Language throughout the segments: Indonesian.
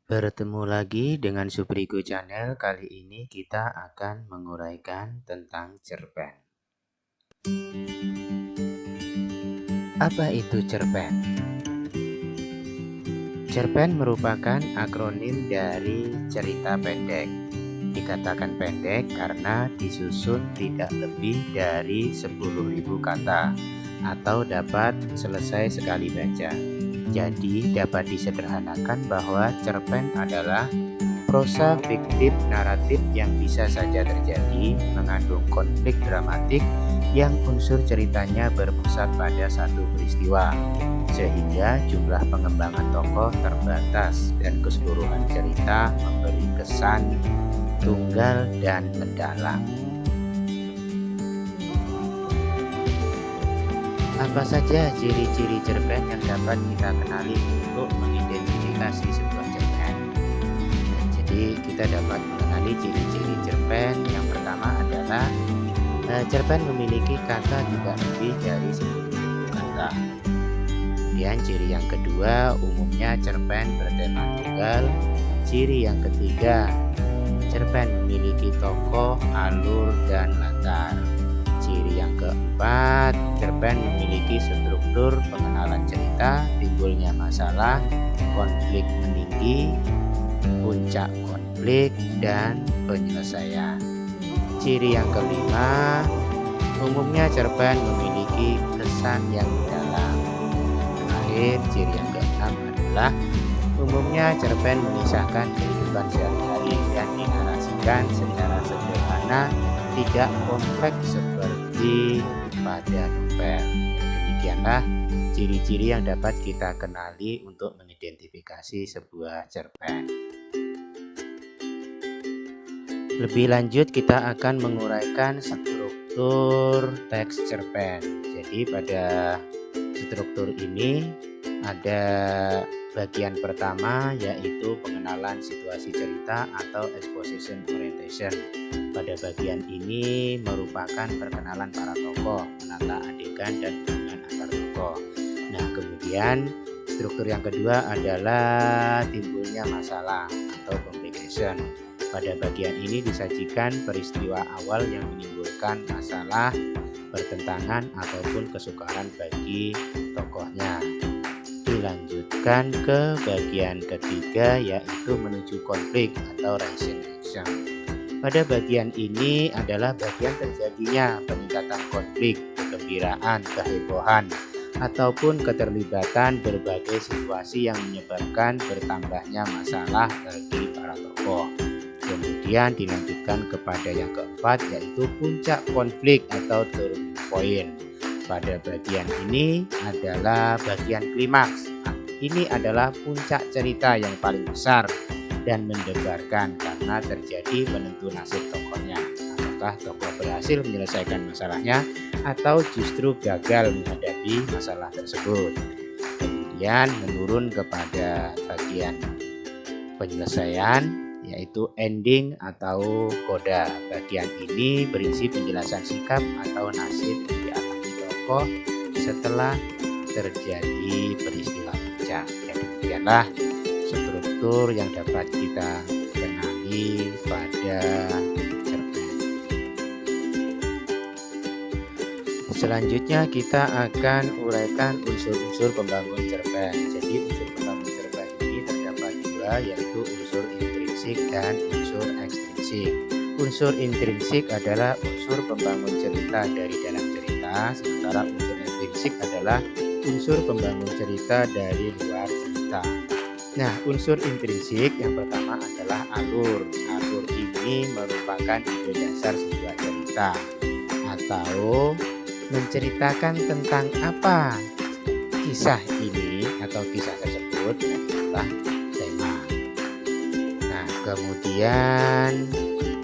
Bertemu lagi dengan Subrigo Channel. Kali ini kita akan menguraikan tentang cerpen. Apa itu cerpen? Cerpen merupakan akronim dari cerita pendek. Dikatakan pendek karena disusun tidak lebih dari 10.000 kata atau dapat selesai sekali baca. Jadi dapat disederhanakan bahwa cerpen adalah prosa fiktif naratif yang bisa saja terjadi, mengandung konflik dramatik yang unsur ceritanya berpusat pada satu peristiwa, sehingga jumlah pengembangan tokoh terbatas dan keseluruhan cerita memberi kesan tunggal dan mendalam. Apa saja ciri-ciri cerpen yang dapat kita kenali untuk mengidentifikasi sebuah cerpen? Jadi kita dapat mengenali ciri-ciri cerpen. Yang pertama adalah cerpen memiliki kata tidak lebih dari 10.000 kata. Kemudian ciri yang kedua, umumnya cerpen bertema tunggal. Ciri yang ketiga, cerpen memiliki tokoh, alur, dan latar. Ciri yang keempat, cerpen memiliki struktur pengenalan cerita, timbulnya masalah, konflik meninggi, puncak konflik, dan penyelesaian. Ciri yang kelima, umumnya cerpen memiliki kesan yang mendalam. Terakhir, ciri yang keenam adalah umumnya cerpen mengisahkan kehidupan sehari-hari dan dinarasikan secara sederhana, tidak kompleks seperti pada novel. Demikianlah ciri-ciri yang dapat kita kenali untuk mengidentifikasi sebuah cerpen. Lebih lanjut kita akan menguraikan struktur teks cerpen. Jadi pada struktur ini ada bagian pertama yaitu pengenalan situasi cerita atau exposition orientation. Pada bagian ini merupakan perkenalan para tokoh, menata adegan dan hubungan antar tokoh. Nah, kemudian struktur yang kedua adalah timbulnya masalah atau complication. Pada bagian ini disajikan peristiwa awal yang menimbulkan masalah, pertentangan ataupun kesukaran bagi tokohnya. Dilanjutkan ke bagian ketiga yaitu menuju konflik atau rising action. Pada bagian ini adalah bagian terjadinya peningkatan konflik, kegembiraan, kehebohan, ataupun keterlibatan berbagai situasi yang menyebabkan bertambahnya masalah bagi para tokoh. Kemudian dilanjutkan kepada yang keempat yaitu puncak konflik atau turning point. Pada bagian ini adalah bagian klimaks. Ini adalah puncak cerita yang paling besar dan mendebarkan karena terjadi penentu nasib tokohnya. Apakah tokoh berhasil menyelesaikan masalahnya atau justru gagal menghadapi masalah tersebut. Kemudian menurun kepada bagian penyelesaian yaitu ending atau coda. Bagian ini berisi penjelasan sikap atau nasib yang dialami tokoh setelah terjadi peristiwa puncak. Ya, demikianlah struktur yang dapat kita kenali pada cerpen. Selanjutnya kita akan uraikan unsur-unsur pembangun cerpen. Jadi unsur pembangun cerpen ini terdapat dua, yaitu unsur intrinsik dan unsur ekstrinsik. Unsur intrinsik adalah unsur pembangun cerita dari dalam cerita, sementara unsur ekstrinsik adalah unsur pembangun cerita dari luar cerita. Nah, unsur intrinsik yang pertama adalah alur. Alur ini merupakan ide dasar sebuah cerita atau menceritakan tentang apa kisah ini atau kisah tersebut adalah tema. Nah, kemudian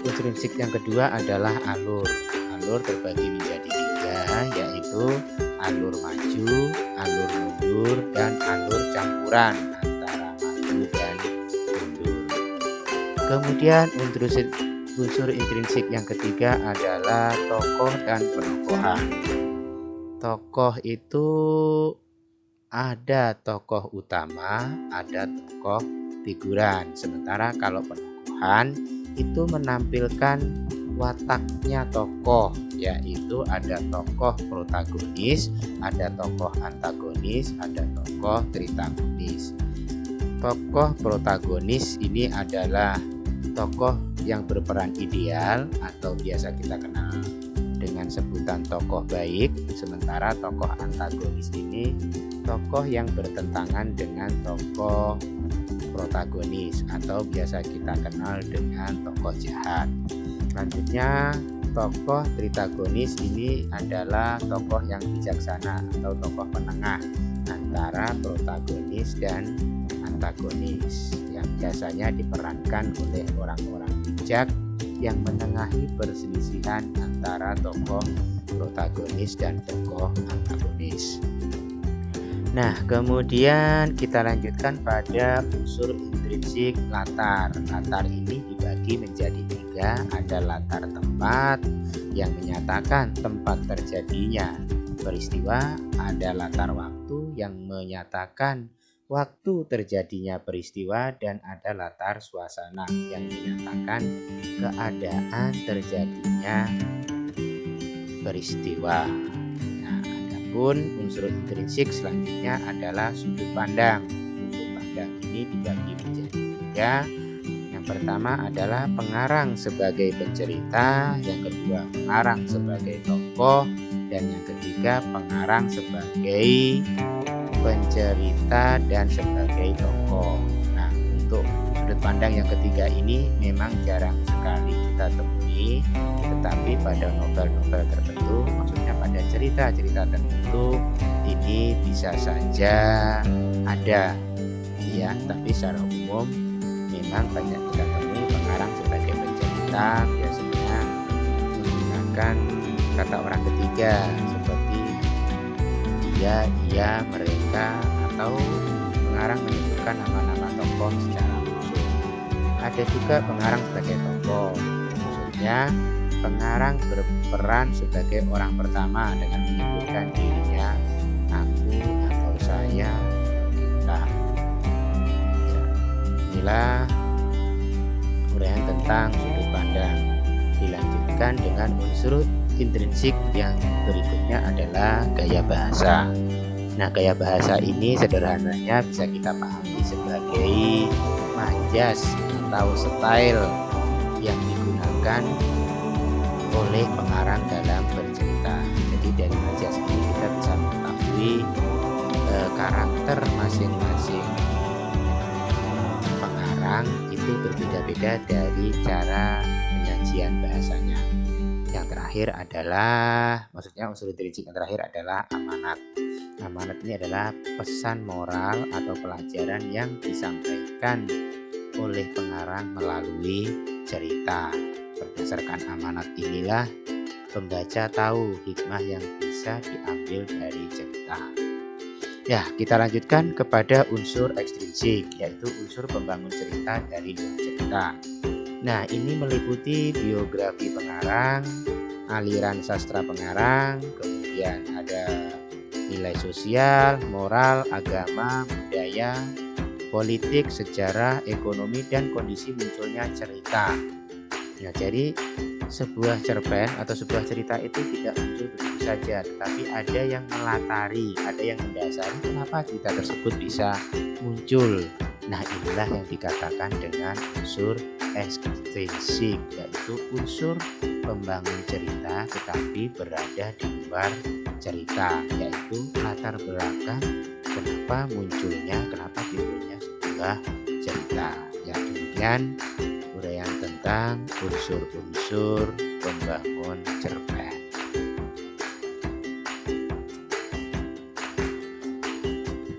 intrinsik yang kedua adalah alur. Alur terbagi menjadi tiga, yaitu alur maju, alur mundur, dan alur campuran antara maju dan mundur. Kemudian unsur intrinsik yang ketiga adalah tokoh dan penokohan. Tokoh itu ada tokoh utama, ada tokoh figuran. Sementara kalau penokohan itu menampilkan wataknya tokoh, yaitu ada tokoh protagonis, ada tokoh antagonis, ada tokoh tritagonis. Tokoh protagonis ini adalah tokoh yang berperan ideal atau biasa kita kenal dengan sebutan tokoh baik, sementara tokoh antagonis ini tokoh yang bertentangan dengan tokoh protagonis atau biasa kita kenal dengan tokoh jahat. Selanjutnya, tokoh tritagonis ini adalah tokoh yang bijaksana atau tokoh penengah antara protagonis dan antagonis yang biasanya diperankan oleh orang-orang bijak yang menengahi perselisihan antara tokoh protagonis dan tokoh antagonis. Nah, kemudian kita lanjutkan pada unsur intrinsik latar. Latar ini dibagi menjadi 3, ada latar tempat yang menyatakan tempat terjadinya peristiwa, ada latar waktu yang menyatakan waktu terjadinya peristiwa, dan ada latar suasana yang menyatakan keadaan terjadinya peristiwa. Nah, adapun unsur intrinsik selanjutnya adalah sudut pandang. Sudut pandang ini dibagi menjadi 3. Yang pertama adalah pengarang sebagai pencerita, yang kedua pengarang sebagai tokoh, dan yang ketiga pengarang sebagai pencerita dan sebagai tokoh. Nah, untuk sudut pandang yang ketiga ini memang jarang sekali kita temui, tetapi pada novel-novel tertentu, maksudnya pada cerita-cerita tertentu, ini bisa saja ada, ya. Tapi secara umum memang banyak kita temui pengarang sebagai pencerita, biasanya menggunakan kata orang ketiga seperti dia, ia, mereka, atau pengarang menyebutkan nama-nama tokoh secara khusus. Ada juga pengarang sebagai tokoh, maksudnya pengarang berperan sebagai orang pertama dengan menyebutkan dirinya, aku atau saya, kita. Ya, inilah uraian tentang sudut pandang. Dilanjutkan dengan unsur intrinsik yang berikutnya adalah gaya bahasa. Nah, gaya bahasa ini sederhananya bisa kita pahami sebagai majas atau style yang digunakan oleh pengarang dalam bercerita. Jadi dari majas ini kita bisa mengetahui karakter masing-masing pengarang itu berbeda-beda dari cara penyajian bahasanya. Yang terakhir adalah, maksudnya unsur intrinsik yang terakhir adalah amanat. Amanat ini adalah pesan moral atau pelajaran yang disampaikan oleh pengarang melalui cerita. Berdasarkan amanat inilah pembaca tahu hikmah yang bisa diambil dari cerita. Ya, kita lanjutkan kepada unsur ekstrinsik, yaitu unsur pembangun cerita dari luar cerita. Nah, ini meliputi biografi pengarang, aliran sastra pengarang, kemudian ada nilai sosial, moral, agama, budaya, politik, sejarah, ekonomi, dan kondisi munculnya cerita. Nah, jadi sebuah cerpen atau sebuah cerita itu tidak muncul begitu saja, tetapi ada yang melatari, ada yang mendasari kenapa cerita tersebut bisa muncul. Nah, inilah yang dikatakan dengan unsur ekstrinsik, yaitu unsur pembangun cerita tetapi berada di luar cerita, yaitu latar belakang kenapa timbulnya sebuah cerita. Ya, demikian uraian tentang unsur-unsur pembangun cerpen.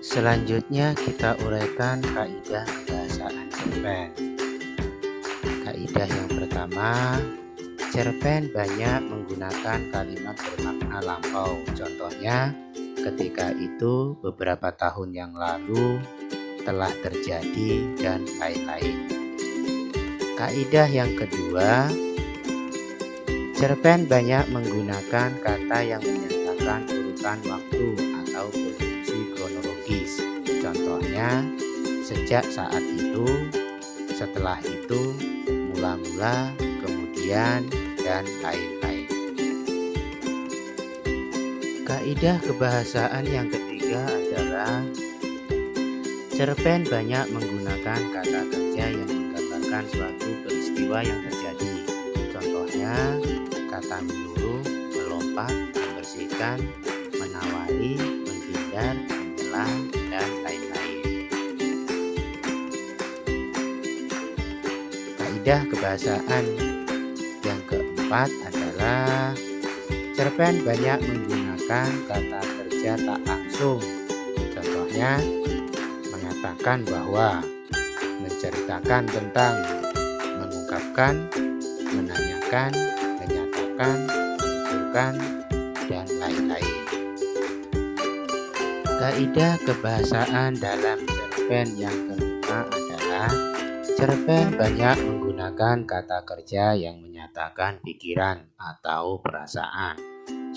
Selanjutnya kita uraikan kaidah kebahasaan cerpen. Kaidah yang pertama, cerpen banyak menggunakan kalimat bermakna lampau. Contohnya, ketika itu, beberapa tahun yang lalu, telah terjadi, dan lain-lain. Kaidah yang kedua, cerpen banyak menggunakan kata yang menyatakan urutan waktu atau posisi kronologis. Contohnya, sejak saat itu, setelah itu, mula-mula, kemudian, dan lain-lain. Kaidah kebahasaan yang ketiga adalah cerpen banyak menggunakan kata kerja yang menggambarkan suatu peristiwa yang terjadi. Contohnya, kata menyuruh, melompat, membersihkan, menawari, menghindar, menyelah, dan lain-lain. Kaidah kebahasaan yang keempat adalah cerpen banyak menggunakan kata kerja tak langsung. Contohnya, mengatakan bahwa, menceritakan tentang, mengungkapkan, menanyakan, menyatakan, menunjukkan, dan lain-lain. Kaidah kebahasaan dalam cerpen yang kelima adalah cerpen banyak menggunakan kata kerja yang menyatakan pikiran atau perasaan.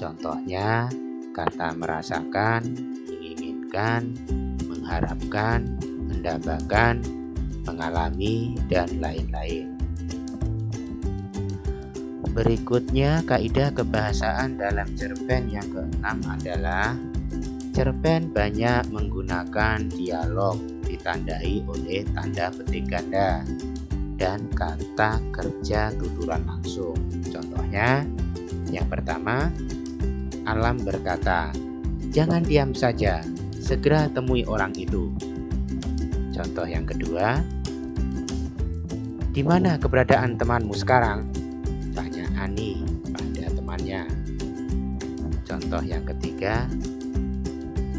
Contohnya, kata merasakan, menginginkan, mengharapkan, mendambakan, mengalami, dan lain-lain. Berikutnya, kaidah kebahasaan dalam cerpen yang keenam adalah cerpen banyak menggunakan dialog ditandai oleh tanda petik ganda dan kata kerja tuturan langsung. Contohnya, yang pertama, Alam berkata, "Jangan diam saja, segera temui orang itu." Contoh yang kedua, "Di mana keberadaan temanmu sekarang?" Tanya Ani pada temannya. Contoh yang ketiga,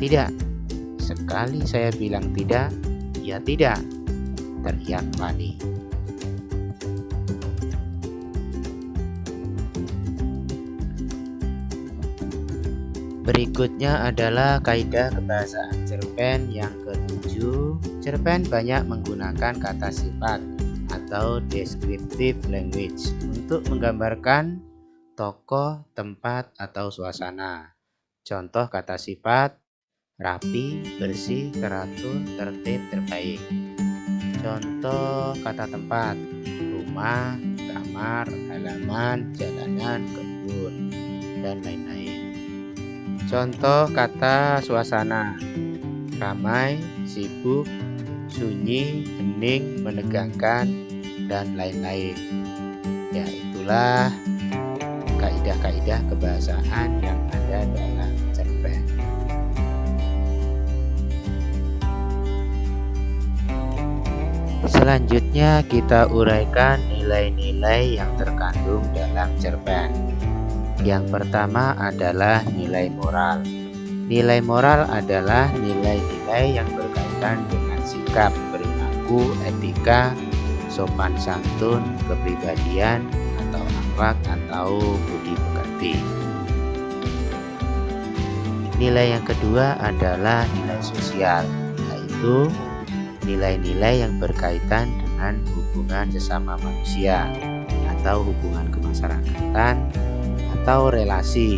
"Tidak, sekali saya bilang tidak, ya tidak," teriak Fani. Berikutnya adalah kaidah kebahasaan cerpen yang ketujuh. Cerpen banyak menggunakan kata sifat atau descriptive language untuk menggambarkan tokoh, tempat, atau suasana. Contoh kata sifat: rapi, bersih, teratur, tertib, terbaik. Contoh kata tempat: rumah, kamar, halaman, jalanan, kebun, dan lain-lain. Contoh kata suasana: ramai, sibuk, sunyi, hening, menegangkan, dan lain-lain. Ya, itulah kaidah-kaidah kebahasaan yang ada dalam cerpen. Selanjutnya kita uraikan nilai-nilai yang terkandung dalam cerpen. Yang pertama adalah nilai moral. Nilai moral adalah nilai-nilai yang berkaitan dengan sikap, perilaku, etika, sopan santun, kepribadian, atau akhlak atau budi pekerti. Nilai yang kedua adalah nilai sosial, yaitu nilai-nilai yang berkaitan dengan hubungan sesama manusia atau hubungan kemasyarakatan atau relasi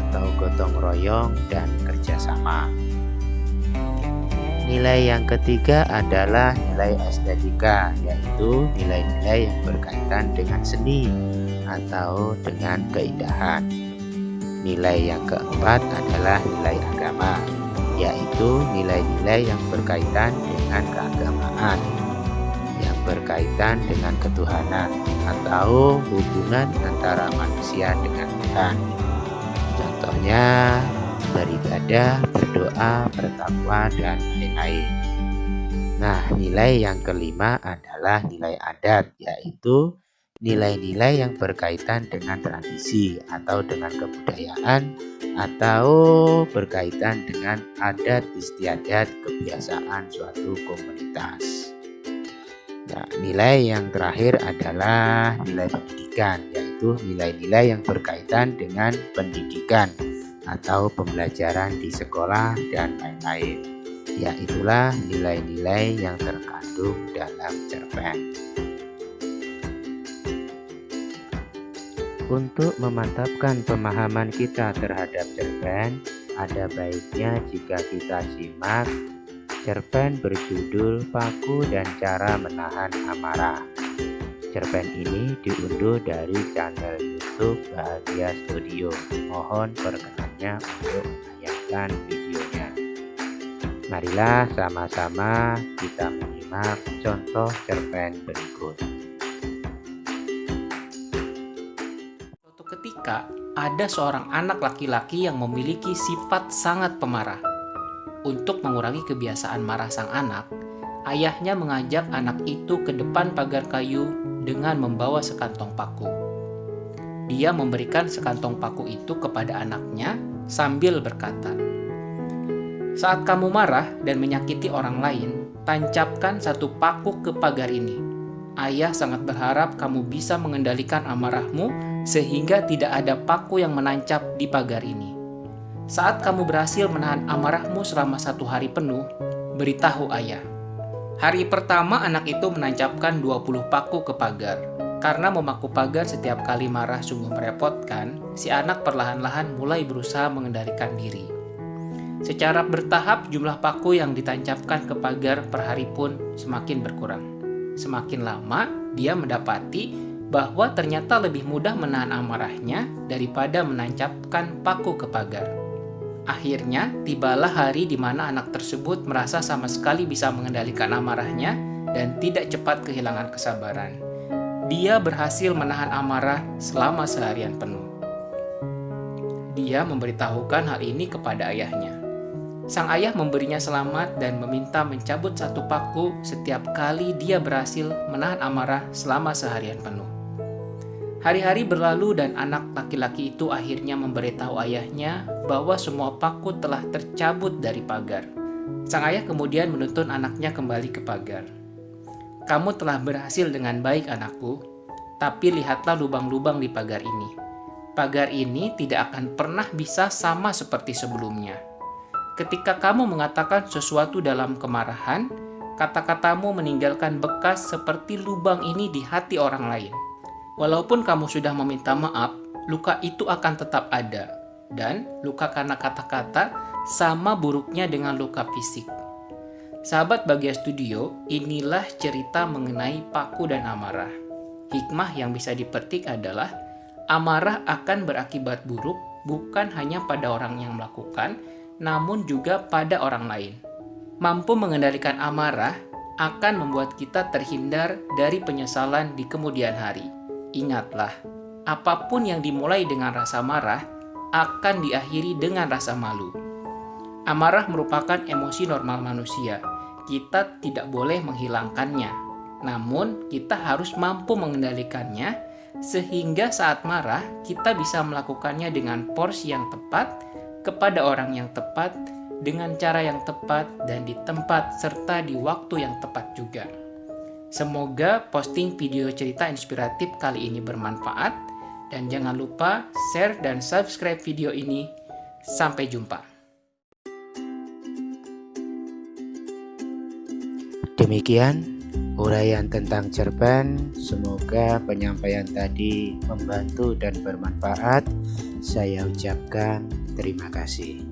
atau gotong royong dan kerjasama. Nilai yang ketiga adalah nilai estetika, yaitu nilai-nilai yang berkaitan dengan seni atau dengan keindahan. Nilai yang keempat adalah nilai agama, yaitu nilai-nilai yang berkaitan dengan keagamaan, yang berkaitan dengan ketuhanan atau hubungan antara manusia dengan Tuhan. Contohnya beribadah, berdoa, bertakwa, dan lain-lain. Nah, nilai yang kelima adalah nilai adat, yaitu nilai-nilai yang berkaitan dengan tradisi atau dengan kebudayaan atau berkaitan dengan adat istiadat kebiasaan suatu komunitas. Nah, nilai yang terakhir adalah nilai pendidikan, yaitu nilai-nilai yang berkaitan dengan pendidikan atau pembelajaran di sekolah dan lain-lain. Ya, itulah nilai-nilai yang terkandung dalam cerpen. Untuk memantapkan pemahaman kita terhadap cerpen, ada baiknya jika kita simak Cerpen berjudul Paku dan Cara Menahan Amarah. Cerpen ini diunduh dari channel YouTube Bahagia Studio. Mohon perkenannya untuk menayangkan videonya. Marilah sama-sama kita menyimak contoh cerpen berikut. Suatu ketika, ada seorang anak laki-laki yang memiliki sifat sangat pemarah. Untuk mengurangi kebiasaan marah sang anak, ayahnya mengajak anak itu ke depan pagar kayu dengan membawa sekantong paku. Dia memberikan sekantong paku itu kepada anaknya sambil berkata, "Saat kamu marah dan menyakiti orang lain, tancapkan satu paku ke pagar ini. Ayah sangat berharap kamu bisa mengendalikan amarahmu sehingga tidak ada paku yang menancap di pagar ini. Saat kamu berhasil menahan amarahmu selama 1 hari penuh, beritahu ayah." Hari pertama anak itu menancapkan 20 paku ke pagar. Karena memaku pagar setiap kali marah sungguh merepotkan, si anak perlahan-lahan mulai berusaha mengendalikan diri. Secara bertahap jumlah paku yang ditancapkan ke pagar per hari pun semakin berkurang. Semakin lama, dia mendapati bahwa ternyata lebih mudah menahan amarahnya daripada menancapkan paku ke pagar. Akhirnya, tibalah hari di mana anak tersebut merasa sama sekali bisa mengendalikan amarahnya dan tidak cepat kehilangan kesabaran. Dia berhasil menahan amarah selama seharian penuh. Dia memberitahukan hal ini kepada ayahnya. Sang ayah memberinya selamat dan meminta mencabut 1 paku setiap kali dia berhasil menahan amarah selama seharian penuh. Hari-hari berlalu dan anak laki-laki itu akhirnya memberitahu ayahnya bahwa semua paku telah tercabut dari pagar. Sang ayah kemudian menuntun anaknya kembali ke pagar. "Kamu telah berhasil dengan baik, anakku, tapi lihatlah lubang-lubang di pagar ini. Pagar ini tidak akan pernah bisa sama seperti sebelumnya. Ketika kamu mengatakan sesuatu dalam kemarahan, kata-katamu meninggalkan bekas seperti lubang ini di hati orang lain. Walaupun kamu sudah meminta maaf, luka itu akan tetap ada, dan luka karena kata-kata sama buruknya dengan luka fisik." Sahabat Bahagia Studio, inilah cerita mengenai paku dan amarah. Hikmah yang bisa dipetik adalah amarah akan berakibat buruk bukan hanya pada orang yang melakukan, namun juga pada orang lain. Mampu mengendalikan amarah akan membuat kita terhindar dari penyesalan di kemudian hari. Ingatlah, apapun yang dimulai dengan rasa marah akan diakhiri dengan rasa malu. Amarah merupakan emosi normal manusia. Kita tidak boleh menghilangkannya, namun kita harus mampu mengendalikannya sehingga saat marah kita bisa melakukannya dengan porsi yang tepat, kepada orang yang tepat, dengan cara yang tepat, dan di tempat serta di waktu yang tepat juga. Semoga posting video cerita inspiratif kali ini bermanfaat, dan jangan lupa share dan subscribe video ini. Sampai jumpa. Demikian uraian tentang cerpen. Semoga penyampaian tadi membantu dan bermanfaat. Saya ucapkan terima kasih.